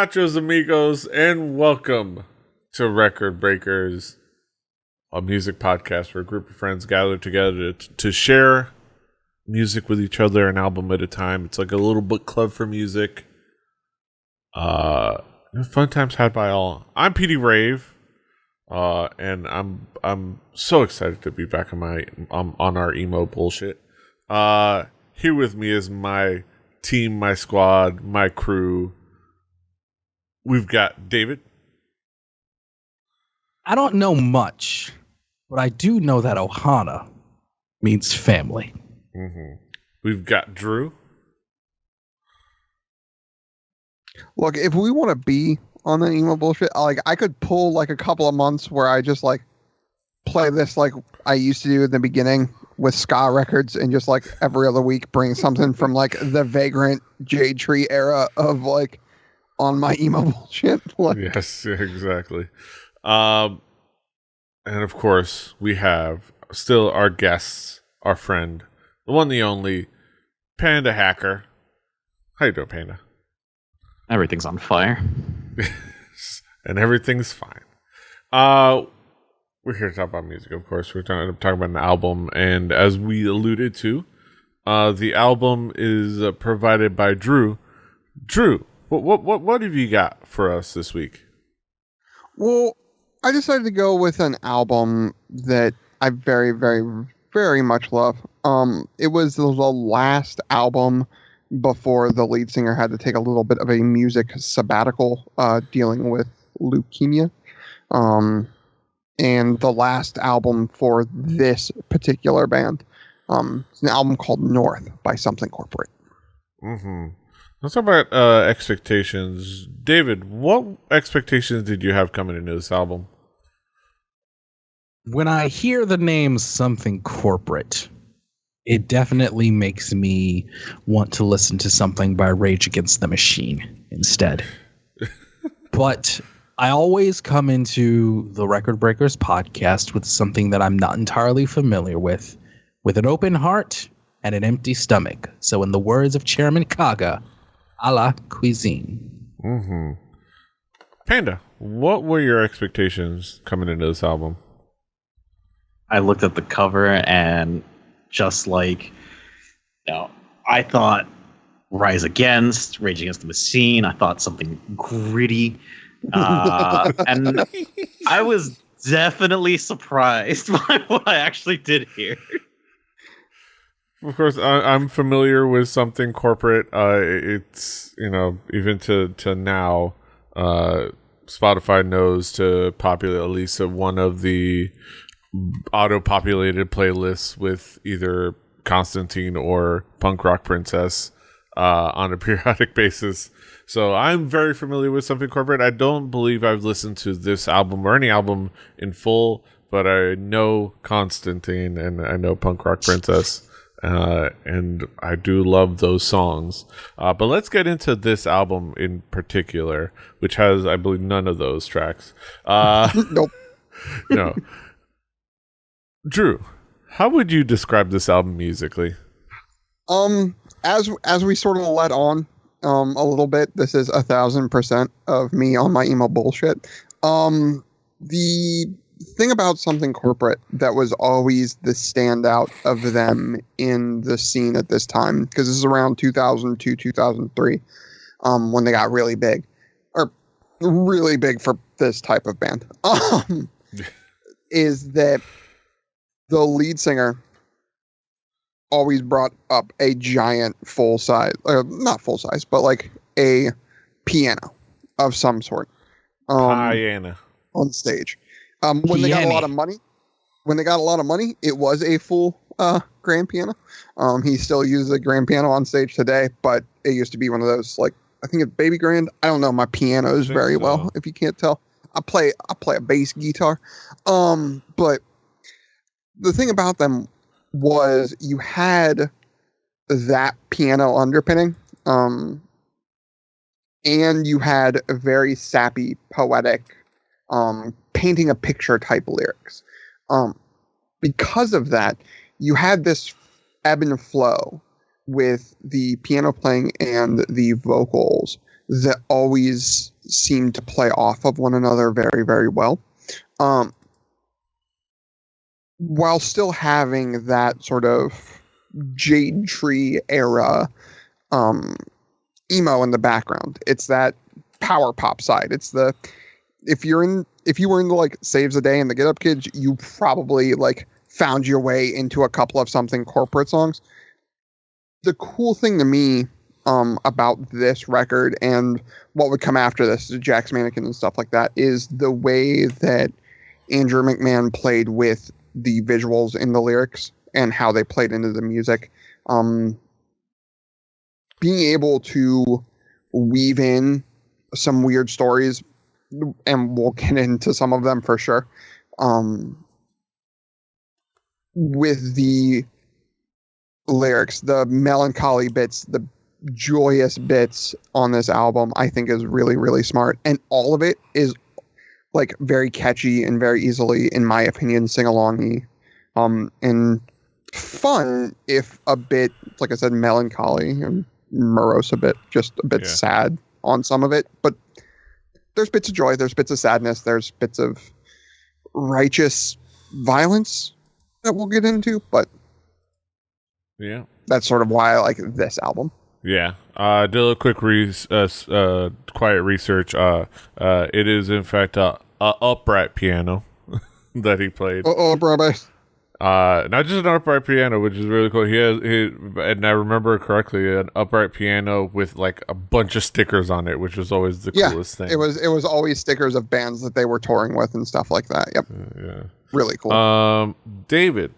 nachos, amigos, and welcome to Record Breakers, a music podcast where a group of friends gather together to share music with each other, an album at a time. It's like a little book club for music. Fun times had by all. I'm PD Rave, and I'm so excited to be back on our emo bullshit. Here with me is my team, my squad, my crew. We've got David. I don't know much, but I do know that Ohana means family. Mm-hmm. We've got Drew. Look, if we want to be on the emo bullshit, I could pull like a couple of months where I just like play this like I used to do in the beginning with ska records, and just like every other week bring something from like the Vagrant Jade Tree era of like on my emo bullshit. Like, yes, exactly. And of course, we have still our guests, our friend, the one, the only, Panda Hacker. How you doing, Panda? Everything's on fire. And everything's fine. We're here to talk about music, of course. We're talking about an album, and as we alluded to, the album is provided by Drew. Drew, what have you got for us this week? Well, I decided to go with an album that I very, very, very much love. It was the last album before the lead singer had to take a little bit of a music sabbatical, dealing with leukemia. And the last album for this particular band. It's an album called North by Something Corporate. Mm-hmm. Let's talk about expectations. David, what expectations did you have coming into this album? When I hear the name Something Corporate, it definitely makes me want to listen to something by Rage Against the Machine instead. But I always come into the Record Breakers podcast with something that I'm not entirely familiar with an open heart and an empty stomach. So in the words of Chairman Kaga, a la cuisine. Mm-hmm. Panda, what were your expectations coming into this album? I looked at the cover and just like, I thought Rage Against the Machine. I thought something gritty. And I was definitely surprised by what I actually did here. Of course, I'm familiar with Something Corporate. It's, even to now, Spotify knows to populate at least one of the auto-populated playlists with either Constantine or Punk Rock Princess on a periodic basis. So I'm very familiar with Something Corporate. I don't believe I've listened to this album or any album in full, but I know Constantine and I know Punk Rock Princess. And I do love those songs. But let's get into this album in particular, which has, I believe, none of those tracks. Nope. No. Drew, how would you describe this album musically? As we sort of let on a little bit, this is 1,000% of me on my emo bullshit. The thing about Something Corporate that was always the standout of them in the scene at this time, because this is around 2002, 2003, when they got really big, or really big for this type of band, is that the lead singer always brought up a giant not full size, but like a piano of some sort. Piano. On stage. When they got a lot of money, it was a full grand piano. He still uses a grand piano on stage today, but it used to be one of those, like, I think it's baby grand. I don't know my pianos very well, if you can't tell. I play a bass guitar. But the thing about them was you had that piano underpinning, and you had a very sappy, poetic, painting a picture type lyrics. Because of that, you had this ebb and flow with the piano playing and the vocals that always seem to play off of one another very, very well. While still having that sort of Jade Tree era emo in the background. It's that power pop side. It's the if you were into like Saves the Day and the Get Up Kids, you probably like found your way into a couple of Something Corporate songs. The cool thing to me about this record and what would come after this, Jack's Mannequin and stuff like that, is the way that Andrew McMahon played with the visuals in the lyrics and how they played into the music. Being able to weave in some weird stories, and we'll get into some of them for sure, with the lyrics, the melancholy bits, the joyous bits on this album, I think is really, really smart. And all of it is like very catchy and very easily, in my opinion, sing-alongy, and fun, if a bit, like I said, melancholy and morose a bit, just a bit sad on some of it. But there's bits of joy, there's bits of sadness, there's bits of righteous violence that we'll get into, but yeah, that's sort of why I like this album. Yeah, did a little quick quiet research. It is in fact a upright piano that he played. Upright. Not just an upright piano, which is really cool. And I remember correctly, an upright piano with like a bunch of stickers on it, which was always the coolest thing. It was always stickers of bands that they were touring with and stuff like that. Yep. Yeah. Really cool. David,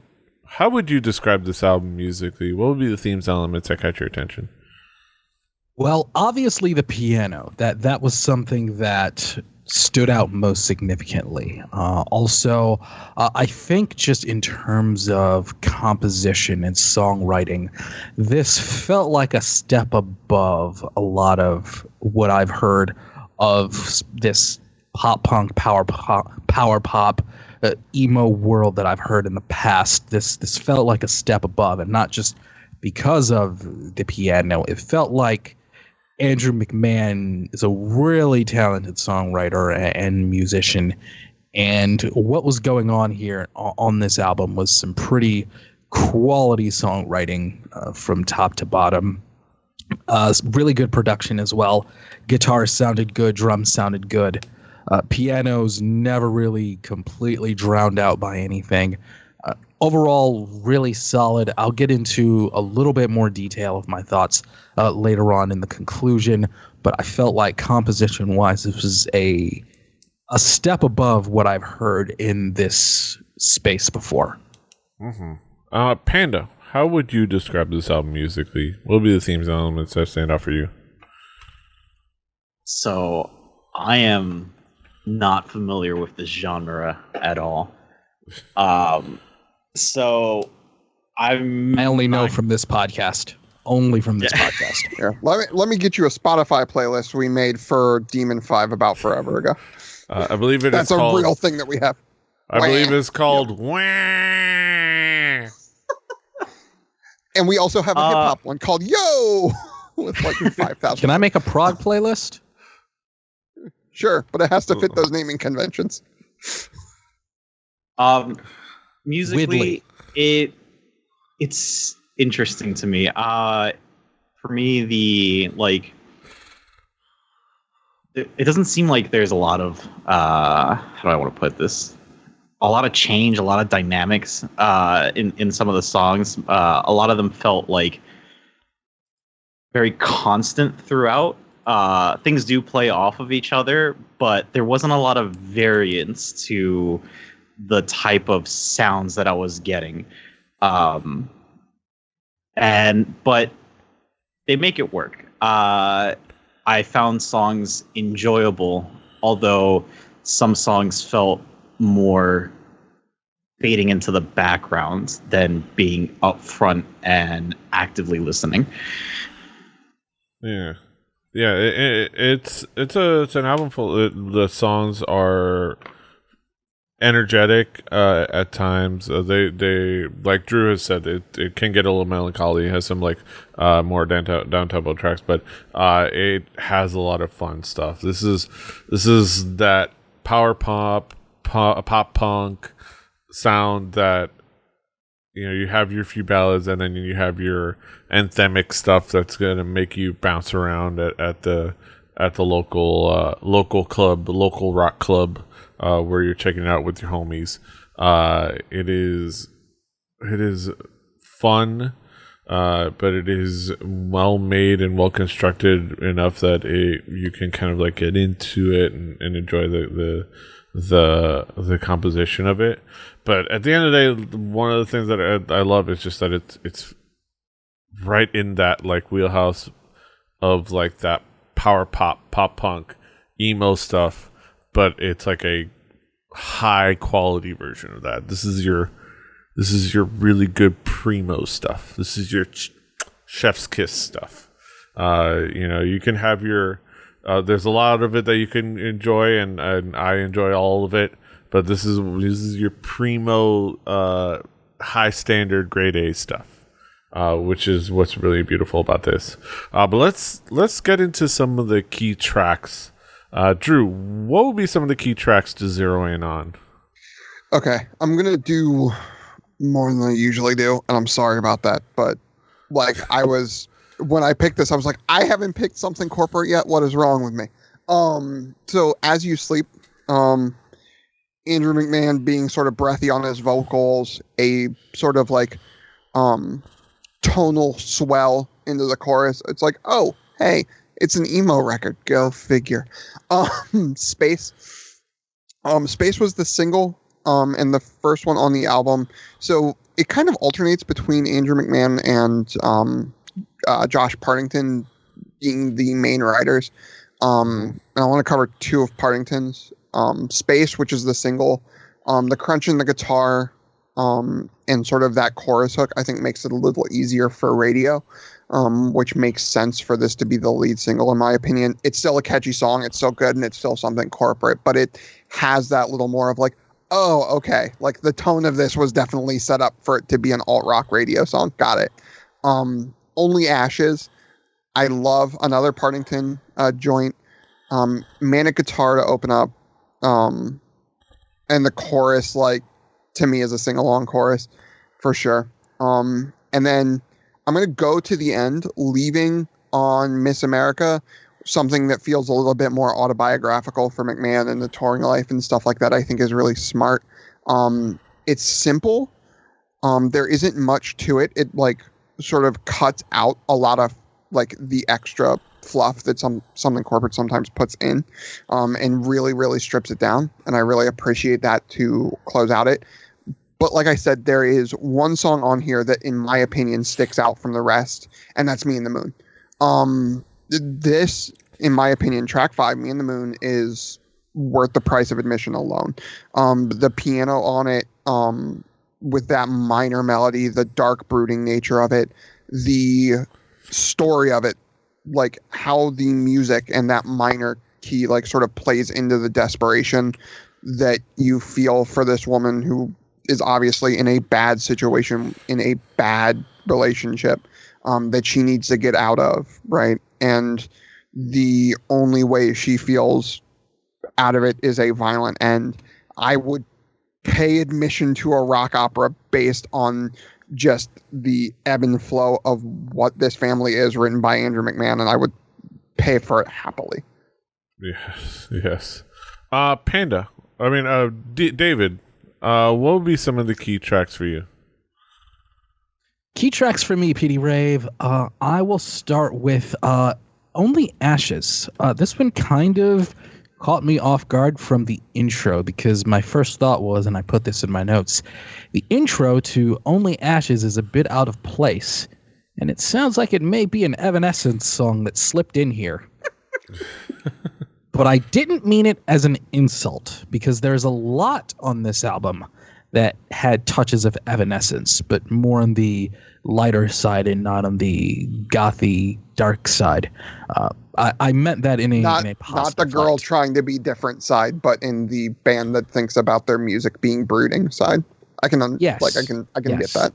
how would you describe this album musically? What would be the themes, elements that catch your attention? Well, obviously the piano. That was something that stood out most significantly. Also, I think just in terms of composition and songwriting, this felt like a step above a lot of what I've heard of this pop punk, power pop, emo world that I've heard in the past. This felt like a step above, and not just because of the piano. It felt like Andrew McMahon is a really talented songwriter and musician, and what was going on here on this album was some pretty quality songwriting from top to bottom. Really good production as well. Guitars sounded good, drums sounded good. Pianos never really completely drowned out by anything. Overall, really solid. I'll get into a little bit more detail of my thoughts later on in the conclusion, but I felt like composition-wise, this was a step above what I've heard in this space before. Mm-hmm. Panda, how would you describe this album musically? What would be the themes and elements that stand out for you? So, I am not familiar with this genre at all. So I only know from this podcast. Only from this podcast. Here, let me get you a Spotify playlist we made for Demon 5 about forever ago. I believe that's a real thing that we have. I believe it's called Wah. And we also have a hip hop one called Yo with like 5,000. Can I make a prog playlist? Sure, but it has to fit those naming conventions. Musically, it's interesting to me. For me, it doesn't seem like there's a lot of how do I want to put this? A lot of change, a lot of dynamics in some of the songs. A lot of them felt like very constant throughout. Things do play off of each other, but there wasn't a lot of variance to the type of sounds that I was getting. But they make it work. I found songs enjoyable, although some songs felt more fading into the background than being up front and actively listening. Yeah. Yeah, it's an album full. The songs are energetic at times. They like Drew has said, it can get a little melancholy. It has some like more down tempo tracks, but it has a lot of fun stuff. This is that power pop punk sound that, you know, you have your few ballads and then you have your anthemic stuff that's gonna make you bounce around at the local club, local rock club, where you're checking it out with your homies. It is fun, but it is well made and well constructed enough that you can kind of like get into it and enjoy the composition of it. But at the end of the day, one of the things that I love is just that it's right in that like wheelhouse of like that power pop punk emo stuff, but it's like a high quality version of that. This is your really good primo stuff. This is your chef's kiss stuff. You know, you can have your there's a lot of it that you can enjoy, and I enjoy all of it, but this is your primo high standard grade A stuff. Which is what's really beautiful about this. But let's get into some of the key tracks. Drew, what would be some of the key tracks to zero in on? Okay, I'm gonna do more than I usually do, and I'm sorry about that. But like, when I picked this, I was like, I haven't picked something corporate yet. What is wrong with me? So As You Sleep, Andrew McMahon being sort of breathy on his vocals, a sort of like tonal swell into the chorus. It's like, oh, hey, it's an emo record. Go figure. Space. Space was the single, and the first one on the album. So it kind of alternates between Andrew McMahon and Josh Partington being the main writers. And I want to cover two of Partington's. Space, which is the single. The crunch in the guitar, and sort of that chorus hook, I think makes it a little easier for radio, which makes sense for this to be the lead single, in my opinion. It's still a catchy song. It's so good, and it's still something corporate, but it has that little more of like, oh, okay. Like the tone of this was definitely set up for it to be an alt-rock radio song. Got it. Only Ashes. I love another Partington joint. Manic guitar to open up. And the chorus, like, to me is a sing-along chorus for sure. And then I'm going to go to the end, leaving on Miss America, something that feels a little bit more autobiographical for McMahon and the touring life and stuff like that. I think is really smart. It's simple. There isn't much to it. It like sort of cuts out a lot of like the extra fluff that something corporate sometimes puts in, and really, really strips it down. And I really appreciate that to close out it. But like I said, there is one song on here that, in my opinion, sticks out from the rest, and that's Me and the Moon. This, in my opinion, track 5, Me and the Moon, is worth the price of admission alone. The piano on it, with that minor melody, the dark brooding nature of it, the story of it, like how the music and that minor key like sort of plays into the desperation that you feel for this woman who is obviously in a bad situation, in a bad relationship, that she needs to get out of, right? And the only way she feels out of it is a violent end. I would pay admission to a rock opera based on just the ebb and flow of what this family is, written by Andrew McMahon, and I would pay for it happily. Yes. Panda. I mean, David, what would be some of the key tracks for you? Key tracks for me, PD Rave. I will start with Only Ashes. This one kind of caught me off guard from the intro, because my first thought was, and I put this in my notes, the intro to Only Ashes is a bit out of place, and it sounds like it may be an Evanescence song that slipped in here. But I didn't mean it as an insult, because there's a lot on this album that had touches of Evanescence, but more on the lighter side and not on the gothy dark side. I meant that in a positive not the girl light. trying to be different side, but in the band that thinks about their music being brooding side. I can get that.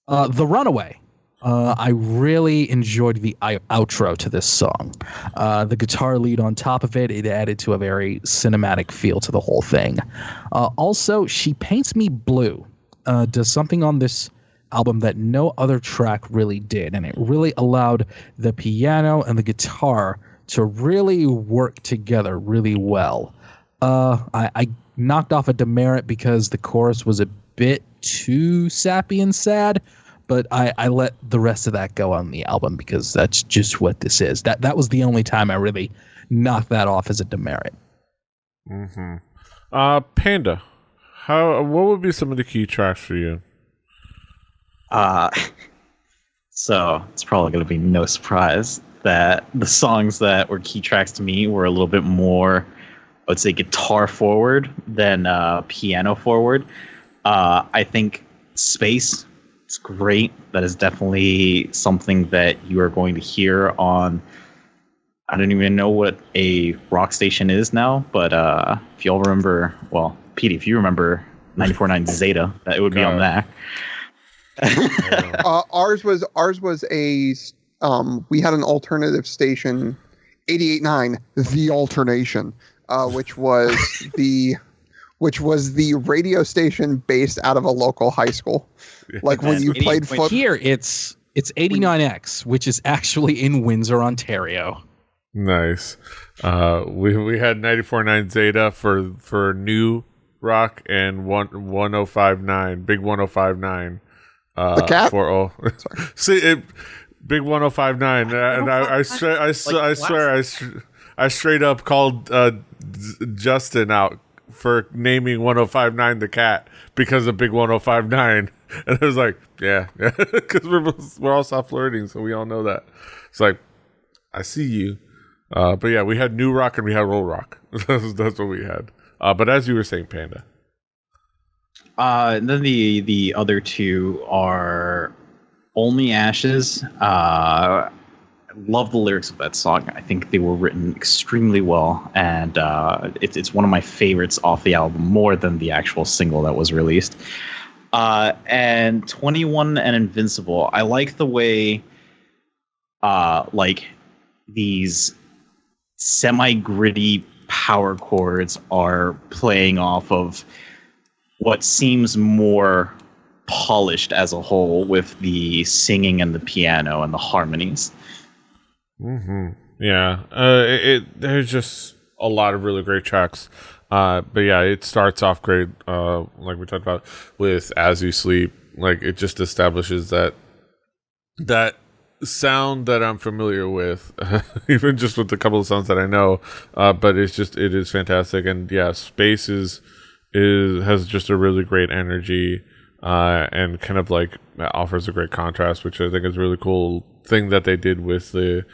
The Runaway. I really enjoyed the outro to this song. The guitar lead on top of it added to a very cinematic feel to the whole thing. Also, She Paints Me Blue does something on this album that no other track really did, and it really allowed the piano and the guitar to really work together really well. I knocked off a demerit because the chorus was a bit too sappy and sad, but I let the rest of that go on the album because that's just what this is. That was the only time I really knocked that off as a demerit. Panda, what would be some of the key tracks for you? So it's probably going to be no surprise that the songs that were key tracks to me were a little bit more, I would say, guitar forward than piano forward. I think Space, it's great. That is definitely something that you are going to hear on, I don't even know what a rock station is now, but if y'all remember, well, Pete, if you remember 94.9 Zeta, that it would be on that. Ours was a we had an alternative station, 88.9 The Alternation, which was the radio station based out of a local high school. Like when you played football. Here it's 89X, which is actually in Windsor, Ontario. Nice. We had 94.9 Zeta for new rock and 105.9 Big 105.9. The cat. See, Big 105.9, and I straight up called Justin out for naming 105.9 the cat because of Big 105.9, and I was like, yeah, because we're all South Floridians, so we all know that. It's like, I see you, but yeah, we had new rock and we had roll rock. That's what we had. But as you were saying, Panda. And then the other two are Only Ashes. I love the lyrics of that song. I think they were written extremely well, and it's one of my favorites off the album, more than the actual single that was released. And 21 and Invincible. I like the way like these semi-gritty power chords are playing off of what seems more polished as a whole with the singing and the piano and the harmonies. Yeah, there's just a lot of really great tracks. But yeah, it starts off great, like we talked about with As You Sleep. Like it just establishes that sound that I'm familiar with, even just with a couple of songs that I know. But it is fantastic, and yeah, Space has just a really great energy, and kind of like offers a great contrast, which I think is a really cool thing that they did with the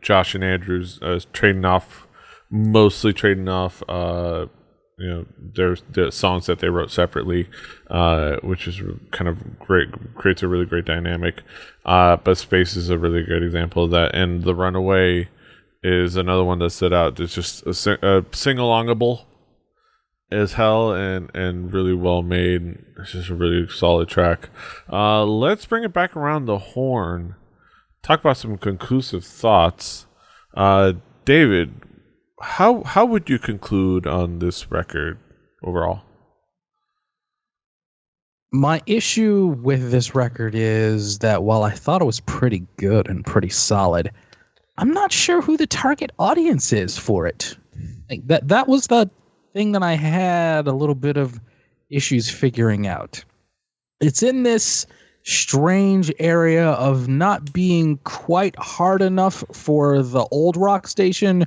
Josh and Andrews mostly trading off their songs that they wrote separately, which is kind of great, creates a really great dynamic. But Space is a really good example of that, and The Runaway is another one that stood out. It's just a sing-alongable as hell and really well made. It's just a really solid track. Let's bring it back around the horn. Talk about some conclusive thoughts. David, how would you conclude on this record overall? My issue with this record is that while I thought it was pretty good and pretty solid, I'm not sure who the target audience is for it. Like that was the thing that I had a little bit of issues figuring out. It's in this strange area of not being quite hard enough for the old rock station,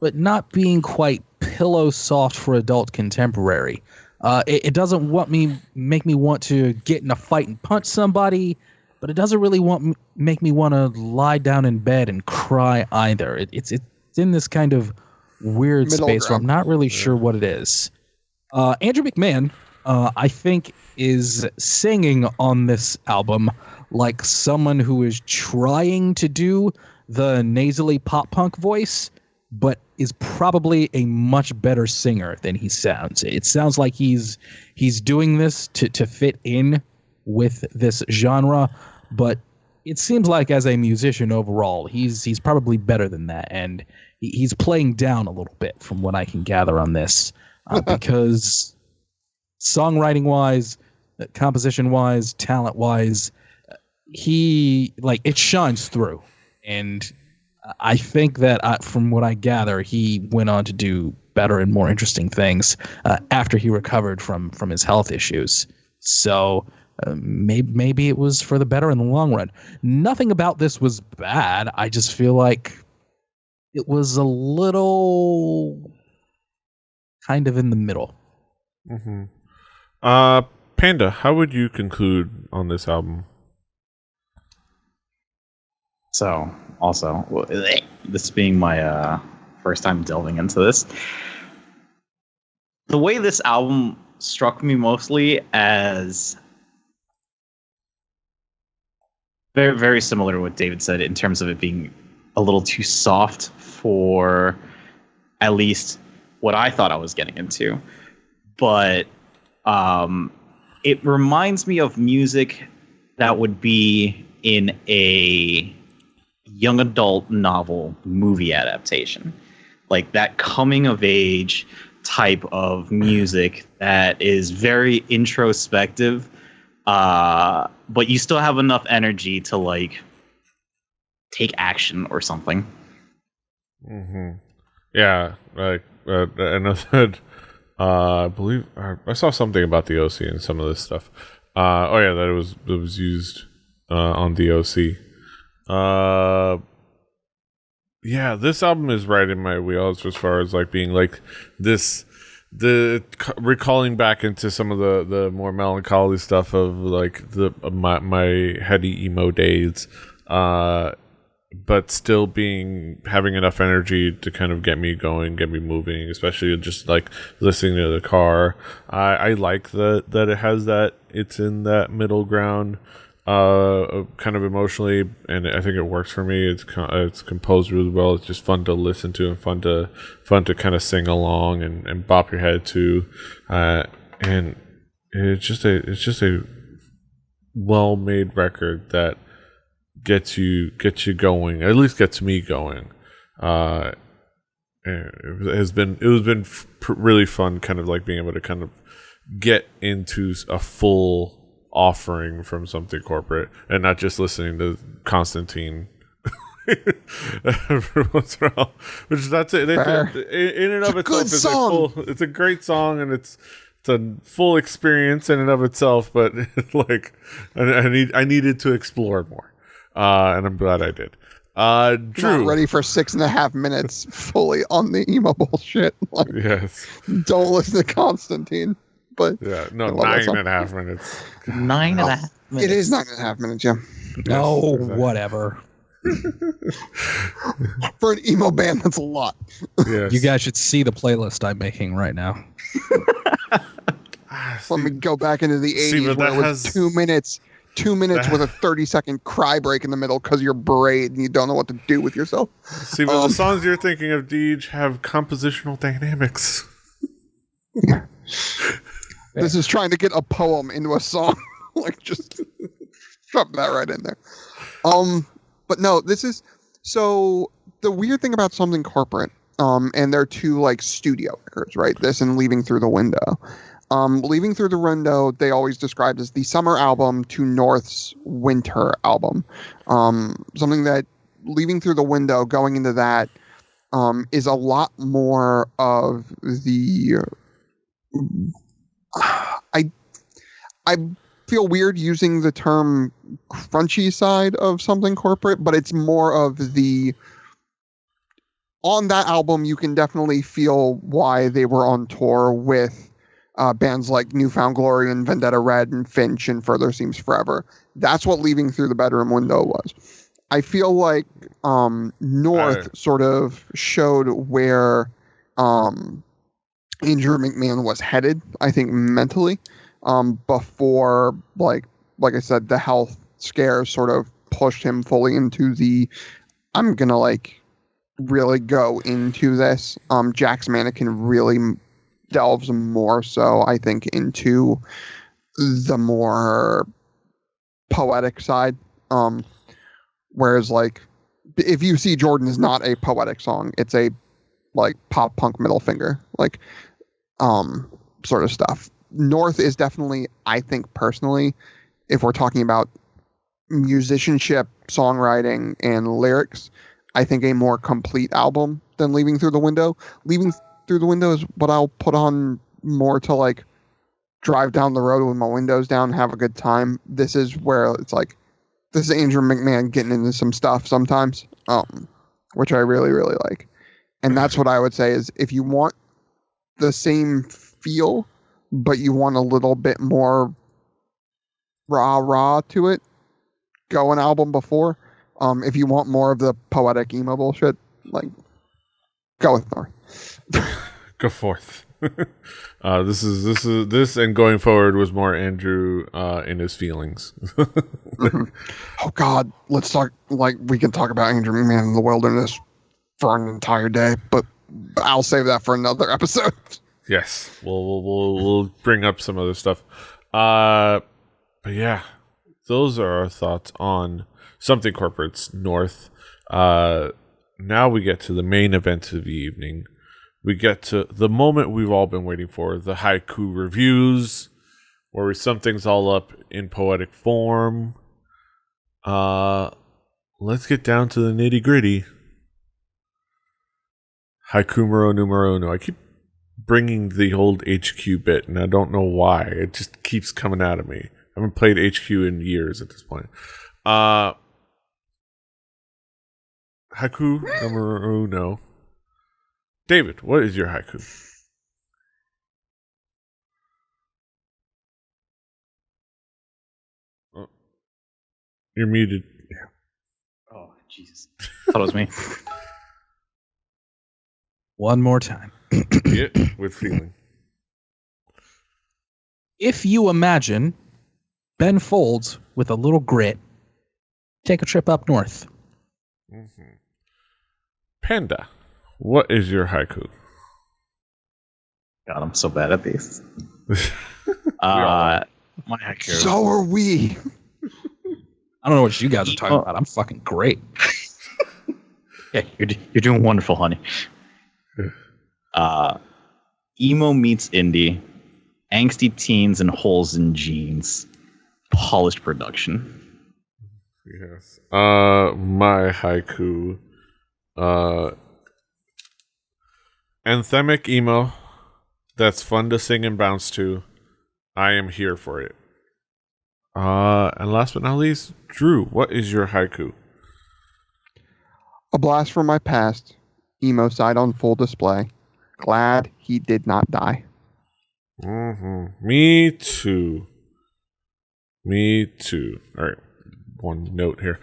but not being quite pillow soft for adult contemporary. It doesn't make me want to get in a fight and punch somebody, but it doesn't really make me want to lie down in bed and cry either. It's in this kind of weird Middle space ground. where I'm not really sure what it is. Andrew McMahon I think is singing on this album like someone who is trying to do the nasally pop punk voice, but is probably a much better singer than he sounds. It sounds like he's doing this to fit in with this genre, but it seems like as a musician overall, he's probably better than that, and he's playing down a little bit from what I can gather on this, because songwriting wise, composition wise, talent wise, it shines through, and I think that from what I gather, he went on to do better and more interesting things after he recovered from his health issues. So maybe it was for the better in the long run. Nothing about this was bad. I just feel like it was a little kind of in the middle. Mm-hmm. Panda, how would you conclude on this album? So, also, this being my first time delving into this, the way this album struck me mostly as very, very similar to what David said in terms of it being a little too soft for at least what I thought I was getting into. But it reminds me of music that would be in a young adult novel movie adaptation, like that coming of age type of music that is very introspective, but you still have enough energy to like take action or something. Mm-hmm. Yeah, like and I said, I believe I saw something about the OC and some of this stuff. That it was used on the OC. Yeah, this album is right in my wheelhouse as far as like being like this, recalling back into some of the more melancholy stuff of like my heady emo days, but still having enough energy to kind of get me going, get me moving, especially just like listening to the car. I like that it has that, it's in that middle ground, kind of emotionally, and I think it works for me. It's composed really well. It's just fun to listen to and fun to kind of sing along and bop your head to, and it's just a well made record that gets you going. At least gets me going. It has been really fun, kind of like being able to kind of get into a full offering from something corporate and not just listening to Constantine every once in a while, which that's it. In and of itself, it's a great song, and it's a full experience in and of itself. But like, I needed to explore more, and I'm glad I did. Drew, not ready for 6.5 minutes fully on the emo bullshit. Like, yes, don't listen to Constantine. But yeah, no, 9.5 minutes. 9.5 minutes. It is 9.5 minutes, yeah. No, exactly. Whatever. For an emo band, that's a lot. Yes. You guys should see the playlist I'm making right now. Let me go back into the 80s where it was 2 minutes. 2 minutes with a 30-second cry break in the middle because you're berated and you don't know what to do with yourself. See, but the songs you're thinking of, Deej, have compositional dynamics. This is trying to get a poem into a song. Like, just drop that right in there. But no, this is so the weird thing about Something Corporate, and they're two like studio records, right? This and Leaving Through the Window. Leaving Through the Window, they always described as the summer album to North's winter album. Something that Leaving Through the Window, going into that, is a lot more of the. I feel weird using the term crunchy side of Something Corporate, but it's more of the. On that album, you can definitely feel why they were on tour with bands like Newfound Glory and Vendetta Red and Finch and Further Seems Forever. That's what Leaving Through the Bedroom Window was. I feel like North sort of showed where Andrew McMahon was headed, I think, mentally, before, like I said, the health scare sort of pushed him fully into the, I'm going to, like, really go into this. Jack's Mannequin really delves more so, I think, into the more poetic side. Whereas, like, if you see Jordan is not a poetic song, it's a, like, pop punk middle finger, like, sort of stuff. North is definitely, I think personally, if we're talking about musicianship, songwriting, and lyrics, I think a more complete album than Leaving Through the Window. Leaving Through the Window is what I'll put on more to, like, drive down the road with my windows down and have a good time. This is where it's like, this is Andrew McMahon getting into some stuff sometimes, which I really, really like. And that's what I would say is, if you want the same feel, but you want a little bit more rah to it, go an album before. If you want more of the poetic emo bullshit, like, go with North. Go forth. This and going forward was more Andrew in his feelings. Mm-hmm. Oh God, let's talk. Like, we can talk about Andrew McMahon in the Wilderness for an entire day, but I'll save that for another episode. Yes, we'll bring up some other stuff. But yeah, those are our thoughts on Something Corporate's North. Now we get to the main event of the evening. We get to the moment we've all been waiting for, the haiku reviews, where we sum things all up in poetic form. Let's get down to the nitty gritty. Haiku numero uno. I keep bringing the old HQ bit, and I don't know why. It just keeps coming out of me. I haven't played HQ in years at this point. Haiku numero uno. David, what is your haiku? Oh, you're muted. Oh, Jesus. I thought it was me. One more time. Yeah, with feeling. If you imagine Ben Folds with a little grit, take a trip up north. Mm-hmm. Panda, what is your haiku? God, I'm so bad at these. My haiku. So are we. I don't know what you guys are talking about. I'm fucking great. Yeah, you're doing wonderful, honey. Emo meets indie, angsty teens and holes in jeans, polished production. Yes. My haiku. Anthemic emo that's fun to sing and bounce to. I am here for it. And last but not least, Drew, what is your haiku? A blast from my past, emo side on full display. Glad he did not die. Mm-hmm. Me too. All right, one note here.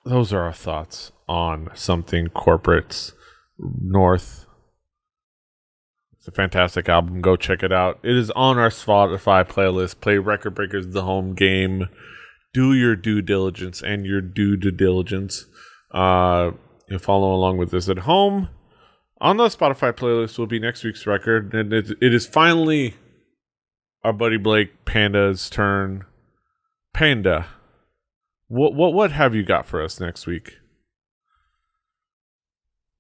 Those are our thoughts on Something Corporate's North. It's a fantastic album. Go check it out. It is on our Spotify playlist. Play Record Breakers the home game. Do your due diligence and your due diligence. You'll follow along with this at home. On the Spotify playlist will be next week's record, and it is finally our buddy Blake Panda's turn. Panda, what have you got for us next week?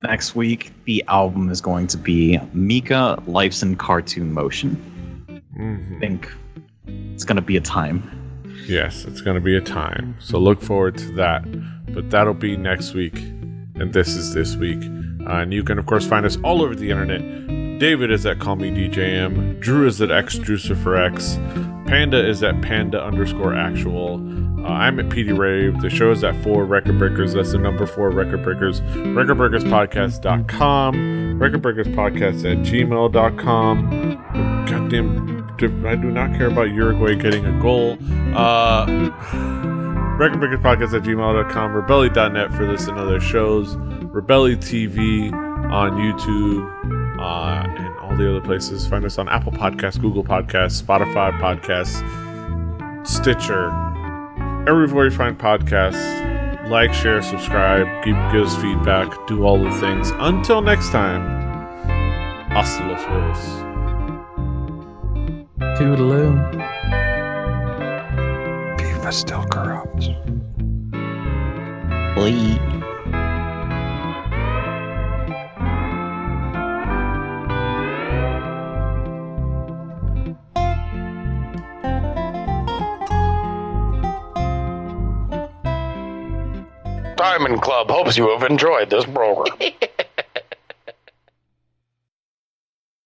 Next week, the album is going to be Mika Life's in Cartoon Motion. Mm-hmm. I think it's going to be a time. Yes, it's going to be a time. So look forward to that. But that'll be next week. And this is this week. And you can, of course, find us all over the internet. David is at Call Me DJM. Drew is at XDrewCiferX. Panda is at Panda_actual. I'm at PD Rave. The show is at 4 Record Breakers. That's the number 4 Record Breakers. RecordBreakersPodcast.com. RecordBreakersPodcast@gmail.com. Goddamn, I do not care about Uruguay getting a goal. RecordBreakersPodcast@gmail.com. Rebelli.net for this and other shows. Rebelli TV on YouTube. and all the other places. Find us on Apple Podcasts, Google Podcasts, Spotify Podcasts, Stitcher, everywhere you find podcasts. Like, share, subscribe, give us feedback, do all the things. Until next time, hasta los huevos. Toodaloo. FIFA still corrupt. Lee. Diamond Club hopes you have enjoyed this program.